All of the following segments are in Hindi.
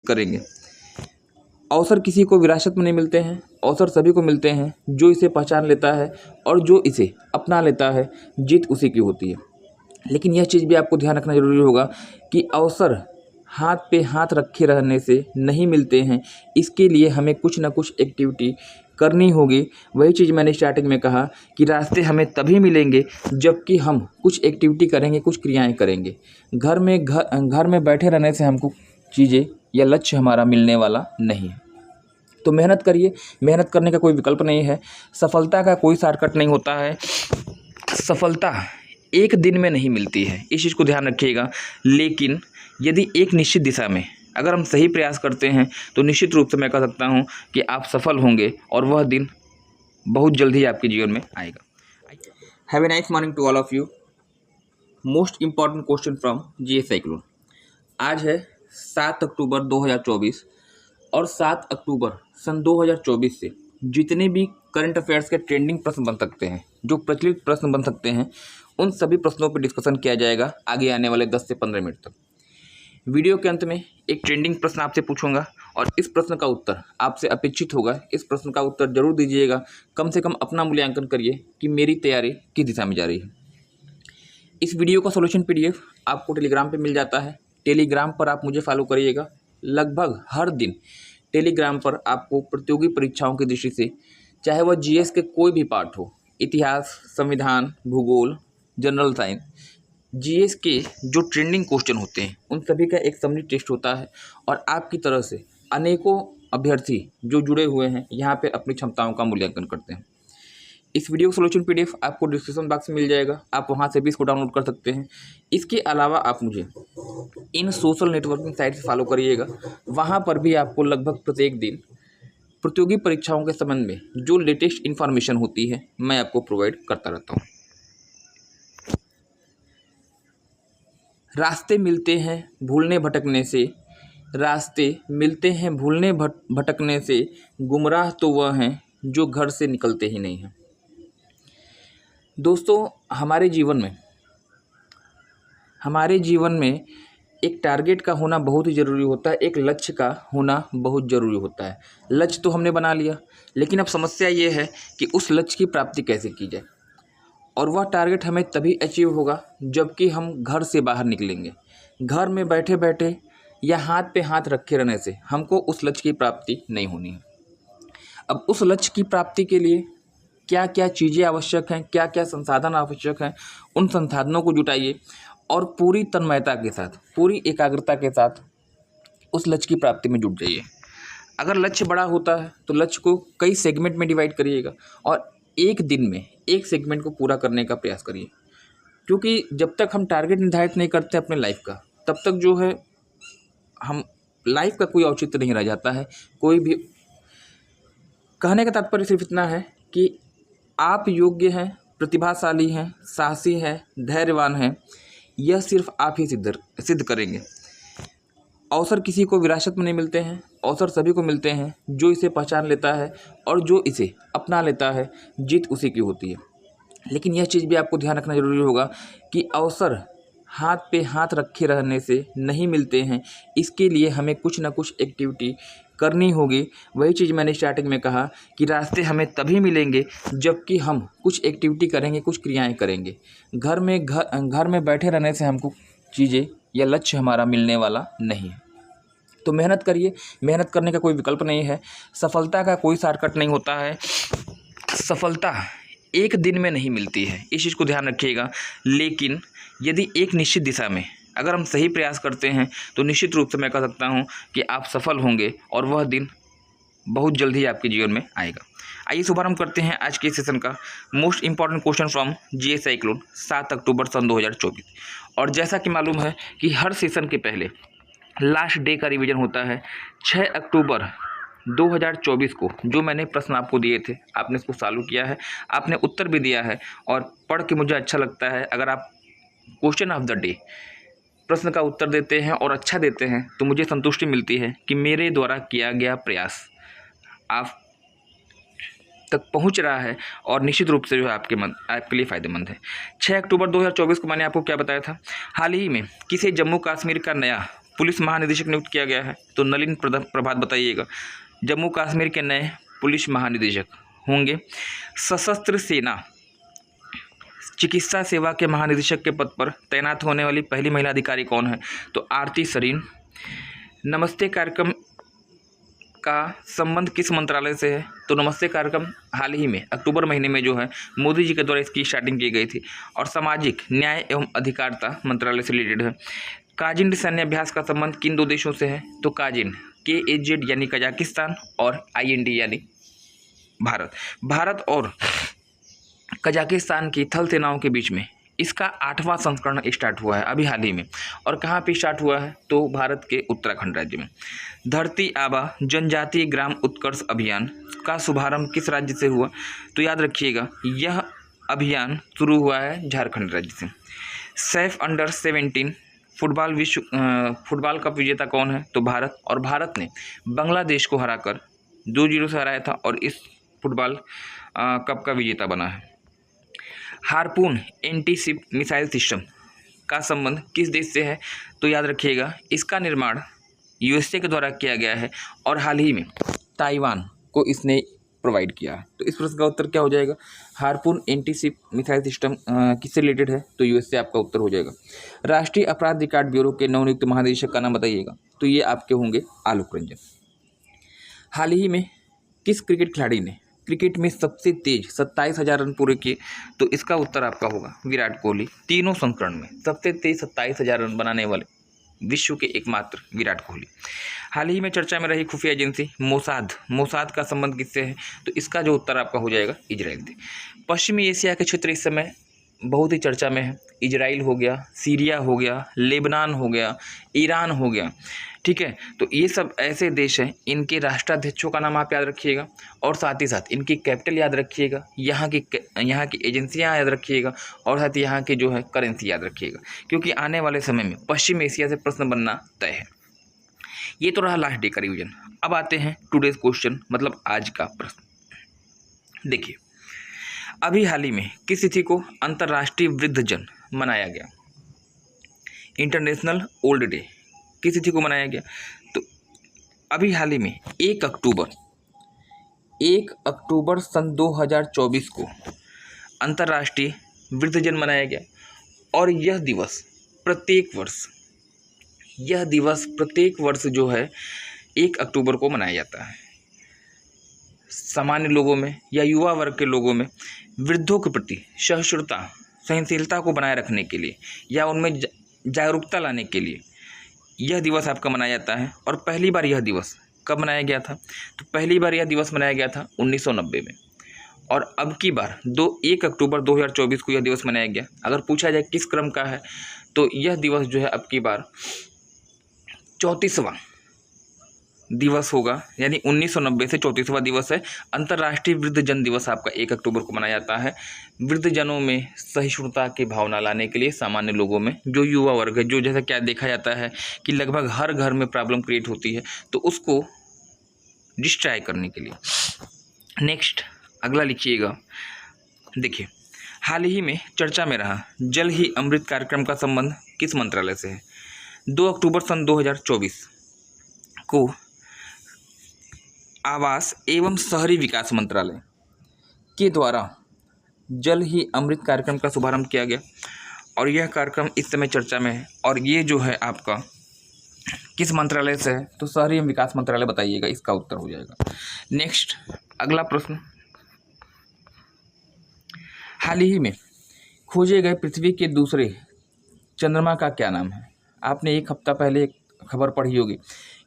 करेंगे। अवसर किसी को विरासत में नहीं मिलते हैं, अवसर सभी को मिलते हैं जो इसे पहचान लेता है और जो इसे अपना लेता है, जीत उसी की होती है। लेकिन यह चीज़ भी आपको ध्यान रखना ज़रूरी होगा कि अवसर हाथ पे हाथ रखे रहने से नहीं मिलते हैं, इसके लिए हमें कुछ ना कुछ एक्टिविटी करनी होगी। वही चीज़ मैंने स्टार्टिंग में कहा कि रास्ते हमें तभी मिलेंगे जबकि हम कुछ एक्टिविटी करेंगे, कुछ क्रियाएं करेंगे। घर में बैठे रहने से हमको चीज़ें या लक्ष्य हमारा मिलने वाला नहीं है। तो मेहनत करिए, मेहनत करने का कोई विकल्प नहीं है। सफलता का कोई शॉर्टकट नहीं होता है। सफलता एक दिन में नहीं मिलती है, इस चीज़ को ध्यान रखिएगा। लेकिन यदि एक निश्चित दिशा में अगर हम सही प्रयास करते हैं तो निश्चित रूप से मैं कह सकता हूं कि आप सफल होंगे और वह दिन बहुत जल्द ही आपके जीवन में आएगा। Have a nice morning to all of you. Most important question from GS cyclone. आज है 7 अक्टूबर 2024 और 7 अक्टूबर सन 2024 से जितने भी करंट अफेयर्स के ट्रेंडिंग प्रश्न बन सकते हैं, जो प्रचलित प्रश्न बन सकते हैं, उन सभी प्रश्नों पर डिस्कशन किया जाएगा आगे आने वाले 10 से 15 मिनट तक। वीडियो के अंत में एक ट्रेंडिंग प्रश्न आपसे पूछूंगा और इस प्रश्न का उत्तर आपसे अपेक्षित होगा। इस प्रश्न का उत्तर जरूर दीजिएगा। कम से कम अपना मूल्यांकन करिए कि मेरी तैयारी किस दिशा में जा रही है। इस वीडियो का सॉल्यूशन पीडीएफ आपको टेलीग्राम पे मिल जाता है। टेलीग्राम पर आप मुझे फॉलो करिएगा। लगभग हर दिन टेलीग्राम पर आपको प्रतियोगी परीक्षाओं की दृष्टि से, चाहे वह जीएस के कोई भी पार्ट हो, इतिहास, संविधान, भूगोल, जनरल साइंस, जीएस के जो ट्रेंडिंग क्वेश्चन होते हैं उन सभी का एक समरी टेस्ट होता है और आपकी तरह से अनेकों अभ्यर्थी जो जुड़े हुए हैं यहाँ पे अपनी क्षमताओं का मूल्यांकन करते हैं। इस वीडियो सॉल्यूशन पीडीएफ आपको डिस्क्रिप्शन बॉक्स में मिल जाएगा, आप वहाँ से भी इसको डाउनलोड कर सकते हैं। इसके अलावा आप मुझे इन सोशल नेटवर्किंग साइट से फॉलो करिएगा। वहाँ पर भी आपको लगभग प्रत्येक दिन प्रतियोगी परीक्षाओं के संबंध में जो लेटेस्ट इन्फॉर्मेशन होती है मैं आपको प्रोवाइड करता रहता हूँ। रास्ते मिलते हैं भूलने भटकने से, रास्ते मिलते हैं भूलने भटकने से, गुमराह तो वह हैं जो घर से निकलते ही नहीं हैं। दोस्तों, हमारे जीवन में एक टारगेट का होना बहुत ही ज़रूरी होता है, एक लक्ष्य का होना बहुत ज़रूरी होता है। लक्ष्य तो हमने बना लिया, लेकिन अब समस्या ये है कि उस लक्ष्य की प्राप्ति कैसे की जाए। और वह टारगेट हमें तभी अचीव होगा जबकि हम घर से बाहर निकलेंगे। घर में बैठे बैठे या हाथ पे हाथ रखे रहने से हमको उस लक्ष्य की प्राप्ति नहीं होनी है। अब उस लक्ष्य की प्राप्ति के लिए क्या क्या चीज़ें आवश्यक हैं, क्या क्या संसाधन आवश्यक हैं, उन संसाधनों को जुटाइए और पूरी तन्मयता के साथ, पूरी एकाग्रता के साथ उस लक्ष्य की प्राप्ति में जुट जाइए। अगर लक्ष्य बड़ा होता है तो लक्ष्य को कई सेगमेंट में डिवाइड करिएगा और एक दिन में एक सेगमेंट को पूरा करने का प्रयास करिए। क्योंकि जब तक हम टारगेट निर्धारित नहीं करते अपने लाइफ का, तब तक जो है हम लाइफ का कोई औचित्य नहीं रह जाता है। कोई भी कहने का तात्पर्य सिर्फ इतना है कि आप योग्य हैं, प्रतिभाशाली हैं, साहसी हैं, धैर्यवान हैं, यह सिर्फ आप ही सिद्ध करेंगे। अवसर किसी को विरासत में नहीं मिलते हैं, अवसर सभी को मिलते हैं जो इसे पहचान लेता है और जो इसे अपना लेता है, जीत उसी की होती है। लेकिन यह चीज़ भी आपको ध्यान रखना ज़रूरी होगा कि अवसर हाथ पे हाथ रखे रहने से नहीं मिलते हैं, इसके लिए हमें कुछ ना कुछ एक्टिविटी करनी होगी। वही चीज़ मैंने स्टार्टिंग में कहा कि रास्ते हमें तभी मिलेंगे जबकि हम कुछ एक्टिविटी करेंगे, कुछ क्रियाएं करेंगे। घर में बैठे रहने से हमको चीज़ें या लक्ष्य हमारा मिलने वाला नहीं है। तो मेहनत करिए, मेहनत करने का कोई विकल्प नहीं है। सफलता का कोई शॉर्टकट नहीं होता है। सफलता एक दिन में नहीं मिलती है, इस चीज़ को ध्यान रखिएगा। लेकिन यदि एक निश्चित दिशा में अगर हम सही प्रयास करते हैं तो निश्चित रूप से मैं कह सकता हूं कि आप सफल होंगे और वह दिन बहुत जल्द ही आपके जीवन में आएगा। आइए शुभारंभ करते हैं आज के सेशन का। Most important question from GS cyclone 7 अक्टूबर सन 2024। और जैसा कि मालूम है कि हर सेशन के पहले लास्ट डे का रिवीजन होता है। 6 अक्टूबर 2024 को जो मैंने प्रश्न आपको दिए थे, आपने इसको सॉल्व किया है, आपने उत्तर भी दिया है और पढ़ के मुझे अच्छा लगता है। अगर आप क्वेश्चन ऑफ द डे प्रश्न का उत्तर देते हैं और अच्छा देते हैं तो मुझे संतुष्टि मिलती है कि मेरे द्वारा किया गया प्रयास आप तक पहुंच रहा है और निश्चित रूप से जो है आपके लिए फ़ायदेमंद है। 6 अक्टूबर 2024 को मैंने आपको क्या बताया था, हाल ही में किसे जम्मू कश्मीर का नया पुलिस महानिदेशक नियुक्त किया गया है? तो नलिन प्रभात बताइएगा। जम्मू कश्मीर के नए पुलिस महानिदेशक होंगे। सशस्त्र सेना चिकित्सा सेवा के महानिदेशक के पद पर तैनात होने वाली पहली महिला अधिकारी कौन है? तो आरती सरीन। नमस्ते कार्यक्रम का संबंध किस मंत्रालय से है? तो नमस्ते कार्यक्रम हाल ही में अक्टूबर महीने में जो है मोदी जी के द्वारा इसकी स्टार्टिंग की गई थी और सामाजिक न्याय एवं अधिकारिता मंत्रालय से रिलेटेड है। काजिन सैन्य अभ्यास का संबंध किन दो देशों से है? तो काजिन KAZ यानी कजाकिस्तान और IND यानी भारत। भारत और कजाकिस्तान की थल सेनाओं के बीच में इसका 8वां संस्करण स्टार्ट हुआ है अभी हाल ही में। और कहाँ पे स्टार्ट हुआ है? तो भारत के उत्तराखंड राज्य में। धरती आबा जनजातीय ग्राम उत्कर्ष अभियान का शुभारंभ किस राज्य से हुआ? तो याद रखिएगा यह अभियान शुरू हुआ है झारखंड राज्य से। सैफ अंडर-17 फुटबॉल कप विजेता कौन है? तो भारत। और भारत ने बांग्लादेश को हराकर 2-0 से हराया था और इस फुटबॉल कप का विजेता बना है। Harpoon anti ship missile system का संबंध किस देश से है? तो याद रखिएगा इसका निर्माण USA के द्वारा किया गया है और हाल ही में ताइवान को इसने प्रोवाइड किया है। तो इस प्रश्न का उत्तर क्या हो जाएगा? Harpoon anti ship missile system किससे रिलेटेड है? तो US से आपका उत्तर हो जाएगा। राष्ट्रीय अपराध रिकॉर्ड ब्यूरो के नवनियुक्त महानिदेशक का नाम बताइएगा। तो ये आपके होंगे आलोक रंजन। हाल ही में किस क्रिकेट खिलाड़ी ने क्रिकेट में सबसे तेज 27,000 रन पूरे किए? तो इसका उत्तर आपका होगा विराट कोहली। तीनों संस्करण में सबसे तेज 27,000 रन बनाने वाले विश्व के एकमात्र विराट कोहली। हाल ही में चर्चा में रही खुफिया एजेंसी मोसाद का संबंध किससे है? तो इसका जो उत्तर आपका हो जाएगा इजराइल से। पश्चिमी एशिया के क्षेत्र इस समय बहुत ही चर्चा में है। इजराइल हो गया, सीरिया हो गया, लेबनान हो गया, ईरान हो गया, ठीक है। तो ये सब ऐसे देश हैं, इनके राष्ट्राध्यक्षों का नाम आप याद रखिएगा और साथ ही साथ इनकी कैपिटल याद रखिएगा, यहाँ की एजेंसियाँ याद रखिएगा और साथ ही यहाँ की जो है करेंसी याद रखिएगा, क्योंकि आने वाले समय में पश्चिम एशिया से प्रश्न बनना तय है। ये तो रहा लास्ट डे का रिविजन। अब आते हैं टुडेज क्वेश्चन, मतलब आज का प्रश्न। देखिए, अभी हाल ही में किस तिथि को अंतर्राष्ट्रीय वृद्धजन मनाया गया? इंटरनेशनल ओल्ड डे किस तिथि को मनाया गया? तो अभी हाल ही में 1 अक्टूबर सन 2024 को अंतर्राष्ट्रीय वृद्धजन मनाया गया और यह दिवस प्रत्येक वर्ष जो है 1 अक्टूबर को मनाया जाता है। सामान्य लोगों में या युवा वर्ग के लोगों में वृद्धों के प्रति सहिष्णुता, सहनशीलता को बनाए रखने के लिए या उनमें जागरूकता लाने के लिए यह दिवस आपका मनाया जाता है। और पहली बार यह दिवस कब मनाया गया था? तो पहली बार यह दिवस मनाया गया था 1990 में और अब की बार 1 अक्टूबर 2024 को यह दिवस मनाया गया। अगर पूछा जाए किस क्रम का है तो यह दिवस जो है अब की बार 34वां दिवस होगा, यानी 1990 से 34वां दिवस है। अंतर्राष्ट्रीय वृद्धजन दिवस आपका 1 अक्टूबर को मनाया जाता है। वृद्धजनों में सहिष्णुता की भावना लाने के लिए, सामान्य लोगों में जो युवा वर्ग है, जो जैसा क्या देखा जाता है कि लगभग हर घर में प्रॉब्लम क्रिएट होती है, तो उसको डिस्ट्रॉय करने के लिए। नेक्स्ट अगला लिखिएगा। देखिए, हाल ही में चर्चा में रहा जल ही अमृत कार्यक्रम का संबंध किस मंत्रालय से है? 2 अक्टूबर सन 2024 को आवास एवं शहरी विकास मंत्रालय के द्वारा जल ही अमृत कार्यक्रम का शुभारंभ किया गया और यह कार्यक्रम इस समय चर्चा में है। और ये जो है आपका किस मंत्रालय से है? तो शहरी एवं विकास मंत्रालय बताइएगा, इसका उत्तर हो जाएगा। नेक्स्ट अगला प्रश्न, हाल ही में खोजे गए पृथ्वी के दूसरे चंद्रमा का क्या नाम है? आपने एक हफ्ता पहले एक खबर पढ़ी होगी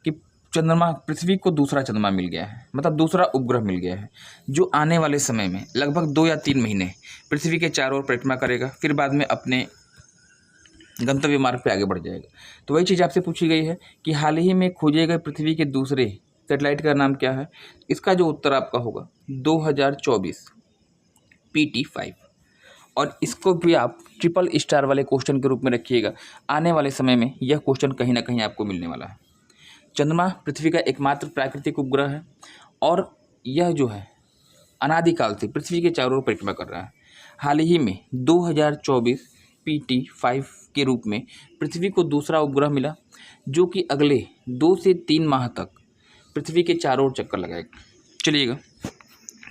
कि पृथ्वी को दूसरा चंद्रमा मिल गया है, मतलब दूसरा उपग्रह मिल गया है, जो आने वाले समय में लगभग 2 या 3 महीने पृथ्वी के चारों ओर परिक्रमा करेगा, फिर बाद में अपने गंतव्य मार्ग पे आगे बढ़ जाएगा। तो वही चीज़ आपसे पूछी गई है कि हाल ही में खोजे गए पृथ्वी के दूसरे सैटेलाइट का नाम क्या है? इसका जो उत्तर आपका होगा 2024 PT5। और इसको भी आप ट्रिपल स्टार वाले क्वेश्चन के रूप में रखिएगा। आने वाले समय में यह क्वेश्चन कहीं ना कहीं आपको मिलने वाला है। चंद्रमा पृथ्वी का एकमात्र प्राकृतिक उपग्रह है और यह जो है अनादिकाल से पृथ्वी के चारों ओर परिक्रमा कर रहा है। हाल ही में 2024 PT5 के रूप में पृथ्वी को दूसरा उपग्रह मिला, जो कि अगले 2 से 3 माह तक पृथ्वी के चारों ओर चक्कर लगाएगा। चलिएगा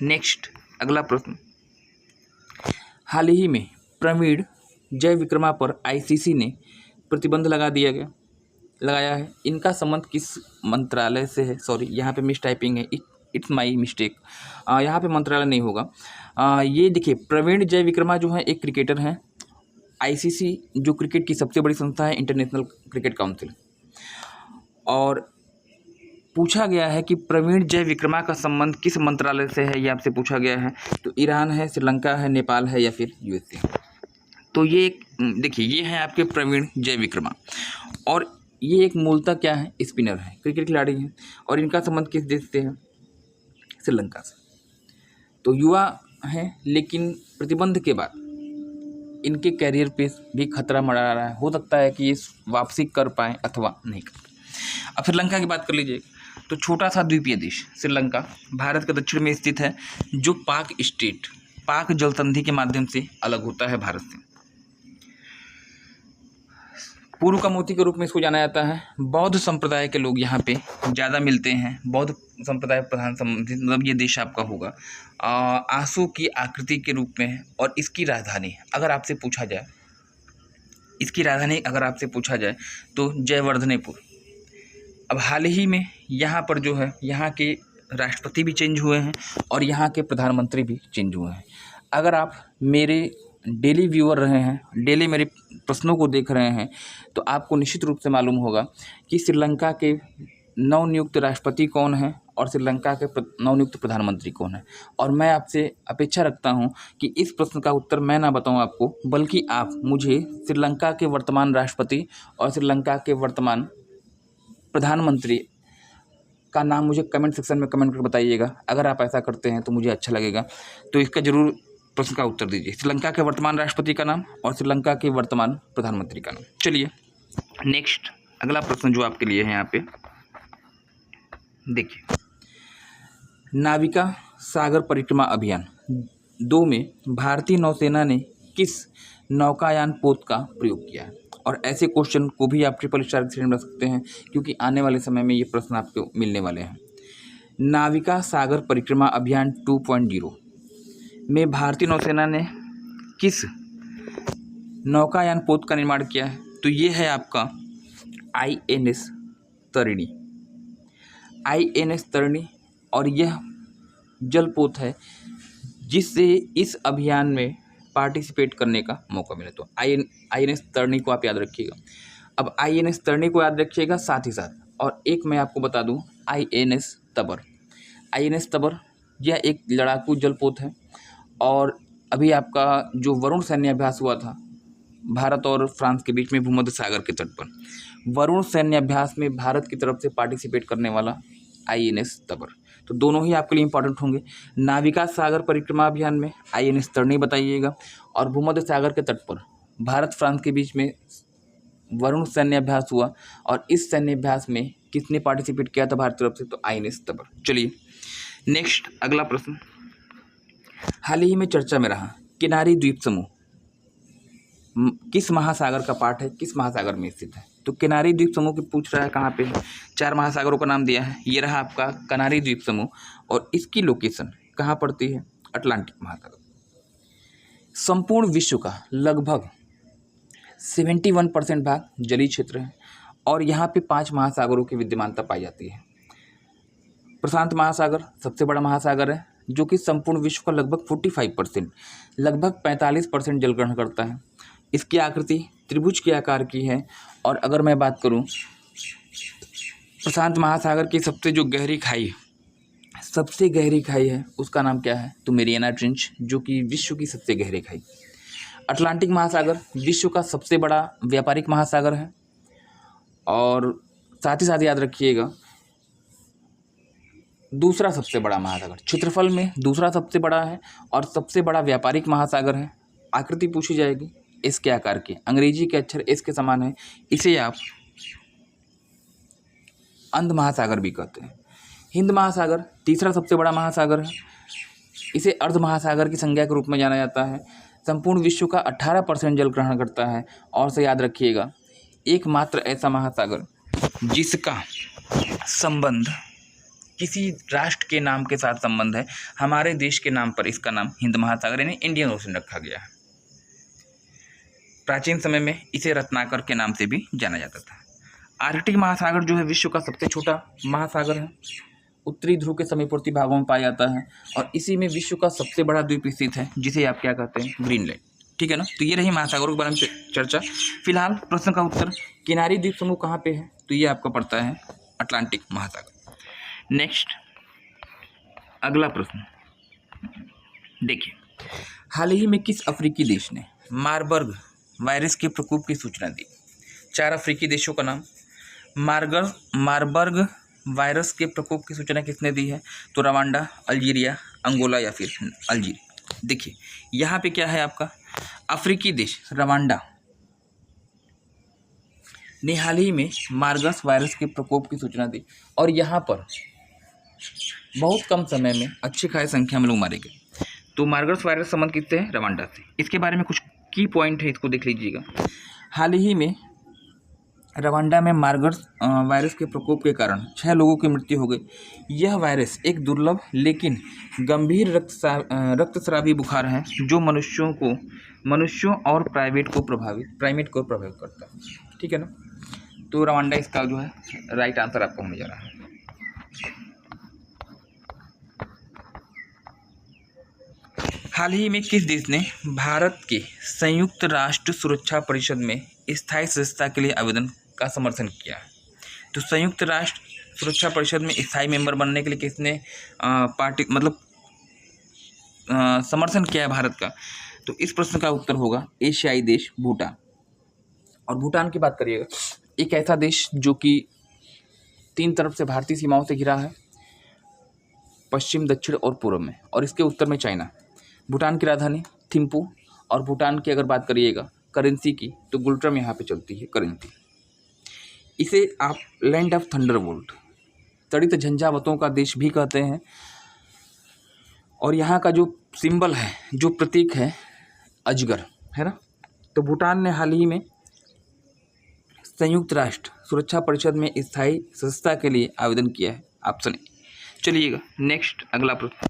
नेक्स्ट अगला प्रश्न। हाल ही में प्रवीण जय विक्रमा पर आईसीसी ने प्रतिबंध लगाया है। इनका संबंध किस मंत्रालय से है? सॉरी, यहाँ पे मिस टाइपिंग है, इट्स माई मिस्टेक। यहाँ पे मंत्रालय नहीं होगा। ये देखिए, प्रवीण जय विक्रमा जो है एक क्रिकेटर हैं। आईसीसी जो क्रिकेट की सबसे बड़ी संस्था है, इंटरनेशनल क्रिकेट काउंसिल, और पूछा गया है कि प्रवीण जय विक्रमा का संबंध किस मंत्रालय से है, ये आपसे पूछा गया है। तो ईरान है, श्रीलंका है, नेपाल है या फिर यूएसए। तो ये देखिए, ये है आपके प्रवीण जय विक्रमा, और ये एक मूलतः क्या है, स्पिनर है, क्रिकेट खिलाड़ी हैं, और इनका संबंध किस देश से है? श्रीलंका से। तो युवा हैं, लेकिन प्रतिबंध के बाद इनके कैरियर पे भी खतरा मंडरा रहा है। हो सकता है कि ये वापसी कर पाएँ अथवा नहीं कर पाएँ। अब श्रीलंका की बात कर लीजिए, तो छोटा सा द्वीपीय देश श्रीलंका भारत के दक्षिण में स्थित है, जो पाक जल संधि के माध्यम से अलग होता है भारत से। पूर्व का मोती के रूप में इसको जाना जाता है। बौद्ध संप्रदाय के लोग यहाँ पे ज़्यादा मिलते हैं। बौद्ध संप्रदाय प्रधान मतलब ये देश आपका होगा। आंसू की आकृति के रूप में है, और इसकी राजधानी अगर आपसे पूछा जाए तो जयवर्धनेपुर। अब हाल ही में यहाँ पर जो है, यहाँ के राष्ट्रपति भी चेंज हुए हैं और यहाँ के प्रधानमंत्री भी चेंज हुए हैं। अगर आप मेरे डेली व्यूअर रहे हैं, डेली मेरे प्रश्नों को देख रहे हैं, तो आपको निश्चित रूप से मालूम होगा कि श्रीलंका के नवनियुक्त राष्ट्रपति कौन है और श्रीलंका के नवनियुक्त प्रधानमंत्री कौन है। और मैं आपसे अपेक्षा रखता हूं कि इस प्रश्न का उत्तर मैं ना बताऊं आपको, बल्कि आप मुझे श्रीलंका के वर्तमान राष्ट्रपति और श्रीलंका के वर्तमान प्रधानमंत्री का नाम मुझे कमेंट सेक्शन में कमेंट करके बताइएगा। अगर आप ऐसा करते हैं तो मुझे अच्छा लगेगा। तो इसका जरूर प्रश्न का उत्तर दीजिए, श्रीलंका के वर्तमान राष्ट्रपति का नाम और श्रीलंका के वर्तमान प्रधानमंत्री का नाम। चलिए नेक्स्ट अगला प्रश्न जो आपके लिए है यहाँ पे देखिए, नाविका सागर परिक्रमा अभियान 2 में भारतीय नौसेना ने किस नौकायान पोत का प्रयोग किया है? और ऐसे क्वेश्चन को भी आप ट्रिपल स्टार की श्रेणी में रख सकते हैं, क्योंकि आने वाले समय में ये प्रश्न आपको मिलने वाले हैं। नाविका सागर परिक्रमा अभियान 2.0 में भारतीय नौसेना ने किस नौकायान पोत का निर्माण किया है? तो ये है आपका INS तरिणी, और यह जलपोत है जिससे इस अभियान में पार्टिसिपेट करने का मौका मिला। तो INS तरिणी को आप याद रखिएगा। अब INS तरिणी को याद रखिएगा, साथ ही साथ और एक मैं आपको बता दूं, INS तबर यह एक लड़ाकू जलपोत है। और अभी आपका जो वरुण सैन्य अभ्यास हुआ था भारत और फ्रांस के बीच में भूमध्य सागर के तट पर, वरुण सैन्य अभ्यास में भारत की तरफ से पार्टिसिपेट करने वाला INS तबर। तो दोनों ही आपके लिए इंपॉर्टेंट होंगे। नाविका सागर परिक्रमा अभियान में INS तरिणी बताइएगा, और भूमध्य सागर के तट पर भारत फ्रांस के बीच में वरुण सैन्य अभ्यास हुआ, और इस सैन्य अभ्यास में किसने पार्टिसिपेट किया था भारत की तरफ से? तो INS तबर। चलिए नेक्स्ट अगला प्रश्न। हाल ही में चर्चा में रहा किनारी द्वीप समूह किस महासागर का पार्ट है, किस महासागर में स्थित है? तो किनारी द्वीप समूह की पूछ रहा है कहाँ पे है। 4 महासागरों का नाम दिया है, ये रहा आपका किनारी द्वीप समूह, और इसकी लोकेशन कहाँ पड़ती है? अटलांटिक महासागर। संपूर्ण विश्व का लगभग 71% भाग जलीय क्षेत्र है, और यहाँ पे 5 महासागरों की विद्यमानता पाई जाती है। प्रशांत महासागर सबसे बड़ा महासागर है, जो कि संपूर्ण विश्व का लगभग 45%, लगभग 45% जल ग्रहण करता है। इसकी आकृति त्रिभुज के आकार की है। और अगर मैं बात करूं प्रशांत महासागर की सबसे गहरी खाई है, उसका नाम क्या है? तो मेरियाना ट्रेंच, जो कि विश्व की सबसे गहरी खाई। अटलांटिक महासागर विश्व का सबसे बड़ा व्यापारिक महासागर है, और साथ ही साथ याद रखिएगा दूसरा सबसे बड़ा महासागर, क्षेत्रफल में दूसरा सबसे बड़ा है और सबसे बड़ा व्यापारिक महासागर है। आकृति पूछी जाएगी एस के आकार की, अंग्रेजी के अक्षर एस के समान है, इसे आप अंध महासागर भी कहते हैं। हिंद महासागर तीसरा सबसे बड़ा महासागर है, इसे अर्ध महासागर की संज्ञा के रूप में जाना जाता है। संपूर्ण विश्व का 18% जल ग्रहण करता है। और से याद रखिएगा, एकमात्र ऐसा महासागर जिसका संबंध किसी राष्ट्र के नाम के साथ संबंध है, हमारे देश के नाम पर इसका नाम हिंद महासागर यानी इंडियन ओशन रखा गया है। प्राचीन समय में इसे रत्नाकर के नाम से भी जाना जाता था। आर्कटिक महासागर जो है विश्व का सबसे छोटा महासागर है, उत्तरी ध्रुव के समीपवर्ती भागों में पाया जाता है और इसी में विश्व का सबसे बड़ा द्वीप स्थित है, जिसे आप क्या कहते हैं, ग्रीनलैंड। ठीक है ना। तो ये रही महासागरों के बारे में चर्चा। फिलहाल प्रश्न का उत्तर, किनारी द्वीप समूह कहाँ पे है, तो ये आपका पड़ता है अटलांटिक महासागर। नेक्स्ट अगला प्रश्न देखिए, हाल ही में किस अफ्रीकी देश ने मारबर्ग वायरस के प्रकोप की सूचना दी? 4 अफ्रीकी देशों का नाम। मारबर्ग वायरस के प्रकोप की सूचना किसने दी है? तो रवांडा, अल्जीरिया, अंगोला या फिर अल्जीरिया। देखिए यहाँ पे क्या है आपका अफ्रीकी देश रवांडा ने हाल ही में मार्गस वायरस के प्रकोप की सूचना दी और यहाँ पर बहुत कम समय में अच्छी खासी संख्या में लोग मारे गए। तो मार्गस वायरस संबंध किससे है? रवांडा से। इसके बारे में कुछ की पॉइंट है, इसको देख लीजिएगा। हाल ही में रवांडा में मार्गस वायरस के प्रकोप के कारण 6 लोगों की मृत्यु हो गई। यह वायरस एक दुर्लभ लेकिन गंभीर रक्तस्रावी बुखार है जो मनुष्यों और प्राइमेट को प्रभावित करता है। ठीक है ना। तो रवांडा इसका जो है राइट आंसर आपका होने जा रहा है। हाल ही में किस देश ने भारत के संयुक्त राष्ट्र सुरक्षा परिषद में स्थायी सदस्यता के लिए आवेदन का समर्थन किया? तो संयुक्त राष्ट्र सुरक्षा परिषद में स्थायी मेंबर बनने के लिए किसने समर्थन किया है भारत का? तो इस प्रश्न का उत्तर होगा एशियाई देश भूटान। और भूटान की बात करिएगा, एक ऐसा देश जो कि 3 तरफ से भारतीय सीमाओं से घिरा है, पश्चिम, दक्षिण और पूर्व में, और इसके उत्तर में चाइना। भूटान की राजधानी थिम्पू। और भूटान की अगर बात करिएगा करेंसी की, तो गुल्ट्रम यहाँ पे चलती है करेंसी। इसे आप लैंड ऑफ थंडरबोल्ट, तड़ित झंझावतों का देश भी कहते हैं। और यहाँ का जो सिंबल है, जो प्रतीक है, अजगर है ना। तो भूटान ने हाल ही में संयुक्त राष्ट्र सुरक्षा परिषद में स्थायी सदस्यता के लिए आवेदन किया है। Option A. चलिएगा नेक्स्ट अगला प्रश्न।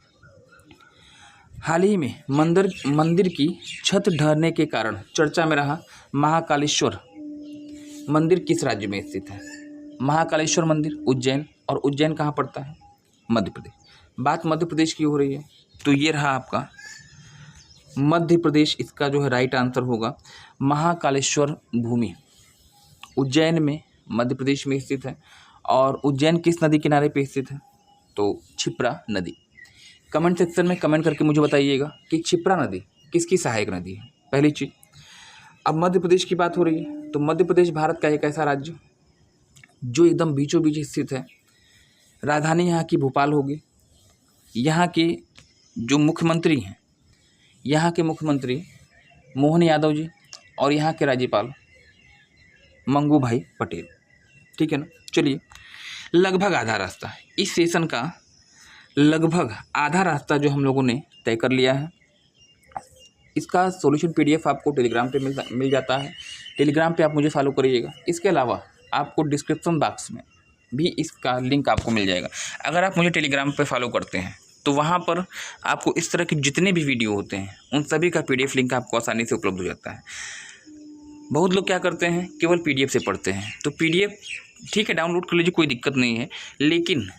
हाल ही में मंदिर की छत ढहने के कारण चर्चा में रहा महाकालेश्वर मंदिर किस राज्य में स्थित है? महाकालेश्वर मंदिर उज्जैन। और उज्जैन कहाँ पड़ता है? मध्य प्रदेश। बात मध्य प्रदेश की हो रही है, तो ये रहा आपका मध्य प्रदेश, इसका जो है राइट आंसर होगा महाकालेश्वर भूमि उज्जैन में, मध्य प्रदेश में स्थित है। और उज्जैन किस नदी किनारे पे स्थित है? तो क्षिप्रा नदी। कमेंट सेक्शन में कमेंट करके मुझे बताइएगा कि क्षिप्रा नदी किसकी सहायक नदी है, पहली चीज़। अब मध्य प्रदेश की बात हो रही है, तो मध्य प्रदेश भारत का एक ऐसा राज्य जो एकदम बीचों बीच स्थित है। राजधानी यहाँ की भोपाल होगी। यहाँ के जो मुख्यमंत्री हैं, यहाँ के मुख्यमंत्री मोहन यादव जी और यहाँ के राज्यपाल मंगू भाई पटेल। ठीक है ना। चलिए, लगभग आधा रास्ता, इस सेशन का लगभग आधा रास्ता जो हम लोगों ने तय कर लिया है। इसका सॉल्यूशन PDF आपको टेलीग्राम पे मिल जाता है। टेलीग्राम पे आप मुझे फॉलो करिएगा। इसके अलावा आपको डिस्क्रिप्शन बॉक्स में भी इसका लिंक आपको मिल जाएगा। अगर आप मुझे टेलीग्राम पे फॉलो करते हैं तो वहाँ पर आपको इस तरह के जितने भी वीडियो होते हैं उन सभी का PDF लिंक आपको आसानी से उपलब्ध हो जाता है। बहुत लोग क्या करते हैं, केवल PDF से पढ़ते हैं। तो PDF ठीक है, डाउनलोड कर लीजिए, कोई दिक्कत नहीं है। लेकिन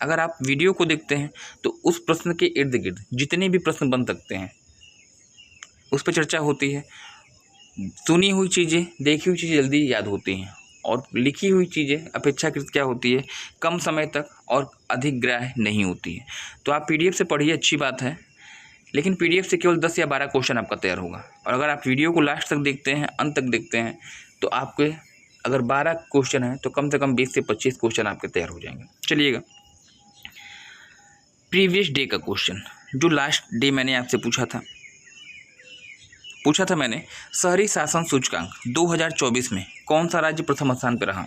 अगर आप वीडियो को देखते हैं तो उस प्रश्न के इर्द गिर्द जितने भी प्रश्न बन सकते हैं उस पर चर्चा होती है। सुनी हुई चीज़ें, देखी हुई चीज़ें जल्दी याद होती हैं और लिखी हुई चीज़ें अपेक्षाकृत क्या होती है, कम समय तक और अधिक ग्राह्य नहीं होती है। तो आप PDF से पढ़िए, अच्छी बात है, लेकिन PDF से केवल 10 या 12 क्वेश्चन आपका तैयार होगा। और अगर आप वीडियो को लास्ट तक देखते हैं, अंत तक देखते हैं, तो आपके अगर 12 क्वेश्चन हैं तो कम से कम 20 से 25 क्वेश्चन आपके तैयार हो जाएंगे। चलिएगा, प्रीवियस डे का क्वेश्चन जो लास्ट डे मैंने आपसे पूछा था मैंने, शहरी शासन सूचकांक 2024 में कौन सा राज्य प्रथम स्थान पर रहा?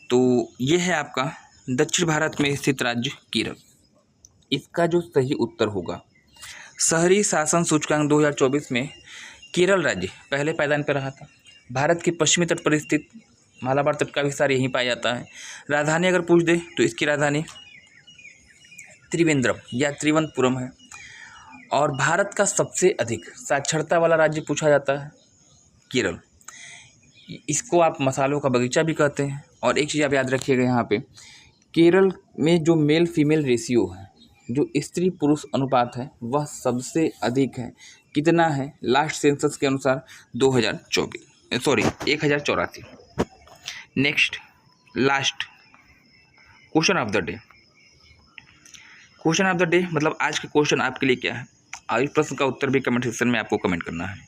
तो ये है आपका दक्षिण भारत में स्थित राज्य केरल। इसका जो सही उत्तर होगा शहरी शासन सूचकांक 2024 में केरल राज्य पहले पायदान पर रहा था। भारत के पश्चिमी तट पर स्थित मालाबार तट का विस्तार यहीं पाया जाता है। राजधानी अगर पूछ दे तो इसकी राजधानी त्रिवेंद्रम या त्रिवंतपुरम है। और भारत का सबसे अधिक साक्षरता वाला राज्य पूछा जाता है केरल। इसको आप मसालों का बगीचा भी कहते हैं। और एक चीज़ आप याद रखिएगा, यहाँ पे केरल में जो मेल फीमेल रेशियो है, जो स्त्री पुरुष अनुपात है, वह सबसे अधिक है। कितना है? लास्ट सेंसस के अनुसार 1084। Next last question of the day. Question of the day मतलब आज का क्वेश्चन आपके लिए क्या है? आयुष प्रश्न का उत्तर भी कमेंट सेक्शन में आपको कमेंट करना है।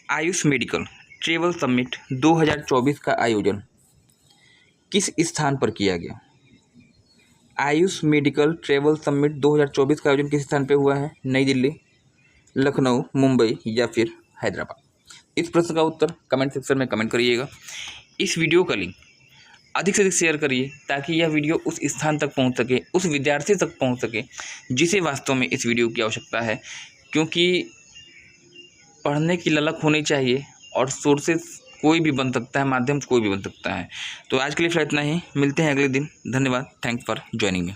आयुष मेडिकल ट्रेवल समिट 2024 का आयोजन किस स्थान पर किया गया? आयुष मेडिकल ट्रेवल समिट 2024 का आयोजन किस स्थान पर हुआ है? नई दिल्ली, लखनऊ, मुंबई या फिर हैदराबाद? इस प्रश्न का उत्तर कमेंट सेक्शन में कमेंट करिएगा। इस वीडियो का लिंक अधिक से अधिक शेयर करिए ताकि यह वीडियो उस स्थान तक पहुंच सके, उस विद्यार्थी तक पहुंच सके जिसे वास्तव में इस वीडियो की आवश्यकता है। क्योंकि पढ़ने की ललक होनी चाहिए और सोर्सेज कोई भी बन सकता है, माध्यम कोई भी बन सकता है। तो आज के लिए फिर इतना ही, मिलते हैं अगले दिन। धन्यवाद, थैंक्स फॉर ज्वाइनिंग मी।